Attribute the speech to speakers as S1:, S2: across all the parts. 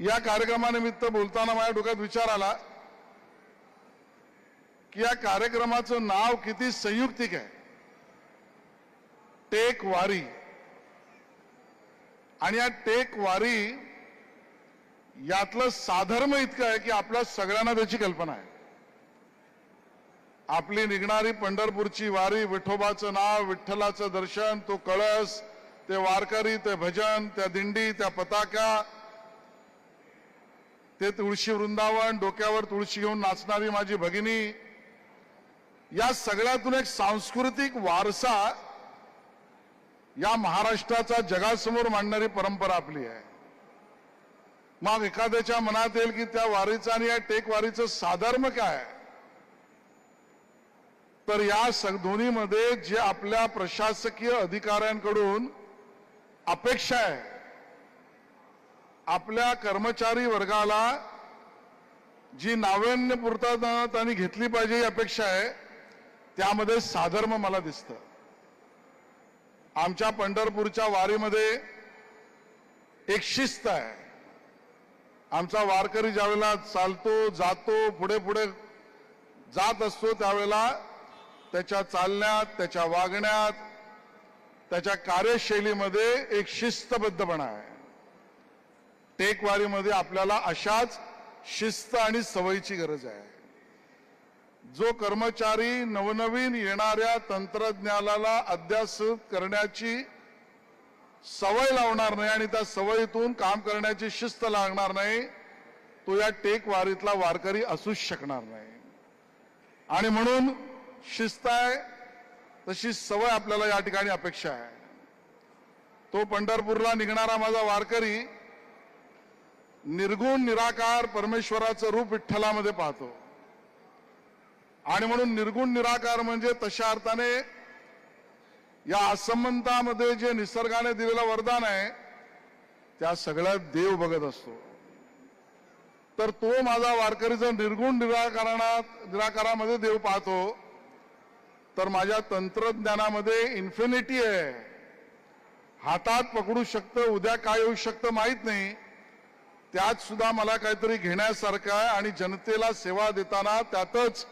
S1: या कार्यक्रमानिमित्त बोलताना माझ्या डोक्यात विचार आला की या कार्यक्रमाचं नाव किती संयुक्तिक आहे, टेक वारी. आणि या टेक वारी यातलं साधर्म इतकं आहे की आपल्या सगळ्यांना त्याची कल्पना आहे. आपली निघणारी पंढरपूरची वारी, विठोबाचं नाव, विठ्ठलाचं दर्शन, तो कळस, ते वारकरी, ते भजन, त्या दिंडी, त्या पताका, ते तुळशी वृंदावन, डोक्यावर तुळशी घेऊन नाचणारी माझी भगिनी, या सगळ्यातून एक सांस्कृतिक वारसा या महाराष्ट्राचा जगासमोर मांडणारी परंपरा आपली आहे. मग एखाद्याच्या मनात येईल की त्या वारीचं आणि या टेक वारीचं साधर्म काय, तर या दोन्हीमध्ये जे आपल्या प्रशासकीय अधिकाऱ्यांकडून अपेक्षा आहे, आपल्या कर्मचारी वर्गाला जी नाविन्यपूर्तता त्यांनी घेतली पाहिजे ही अपेक्षा आहे, त्यामध्ये साधर्म मला दिसतं. आमच्या पंढरपूरच्या वारीमध्ये एक शिस्त आहे. आमचा वारकरी ज्यावेळेला चालतो, जातो, पुढे पुढे जात असतो, त्यावेळेला त्याच्या चालण्यात, त्याच्या वागण्यात, त्याच्या कार्यशैलीमध्ये एक शिस्तबद्धपणा आहे. टेकवारीमध्ये आपल्याला अशाच शिस्त आणि सवयीची गरज आहे. जो कर्मचारी नवनवीन येणाऱ्या तंत्रज्ञानाला अभ्यासित करण्याची सवय लावणार नाही आणि त्या सवयीतून काम करण्याची शिस्त लागणार नाही, तो या टेकवारीतला वारकरी असूच शकणार नाही. आणि म्हणून शिस्त आहे, तशी सवय आपल्याला या ठिकाणी अपेक्षा आहे. तो पंढरपूरला निघणारा माझा वारकरी निर्गुण निराकार परमेश्वराचं रूप विठ्ठलामध्ये पाहतो. आणि म्हणून निर्गुण निराकार म्हणजे तशा अर्थाने या असंबंधामध्ये जे निसर्गाने दिलेलं वरदान आहे, त्या सगळ्यात देव बघत असतो. तर तो माझा वारकरी जर निर्गुण निराकारामध्ये देव पाहतो, तर माझ्या तंत्रज्ञानामध्ये इन्फिनिटी आहे. हातात पकडू शकतं, उद्या काय होऊ शकतं माहीत नाही, त्यात सुद्धा मला काहीतरी घेण्यासारखं आहे. आणि जनतेला सेवा देताना त्यातच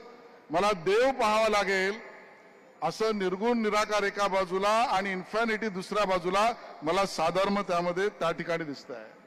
S1: मला देव पाहावा लागेल, असं निर्गुण निराकार एका बाजूला आणि इन्फिनिटी दुसऱ्या बाजूला मला साधर्म त्यामध्ये त्या ठिकाणी दिसत आहे.